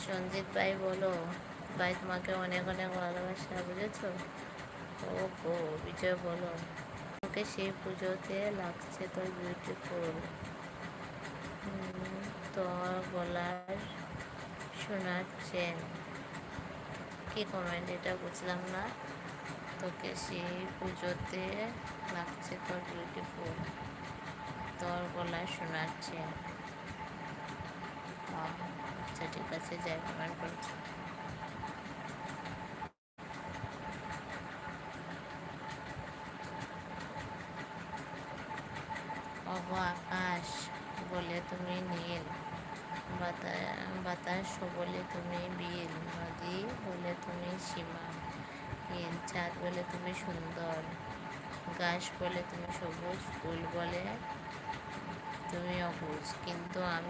সঞ্জিত ভাই বলো, ভাই তোমাকে অনেক অনেক ভালোবাসা, বুঝেছো? ও গো বিজয় বলো, তোমাকে সেই পুজোতে লাগছে তো বিউটিফুল। তোর গলার সোনার চেন, কি কমেন্ট এটা বুঝলাম না। তোকে সেই পুজোতে লাগছে তোর বিউটিফুল, তোর গলার সোনার চেন। আচ্ছা ঠিক আছে, যাই কমেন্ট করছি। অব আকাশ বলে তুমি নীল, বাতাস বলে তুমি বিল, নদী বলে তুমি সীমা হিল, চাঁদ বলে তুমি সুন্দর, ঘাস বলে তুমি সবুজ, ফুল বলে তুমি অবুঝ, কিন্তু আমি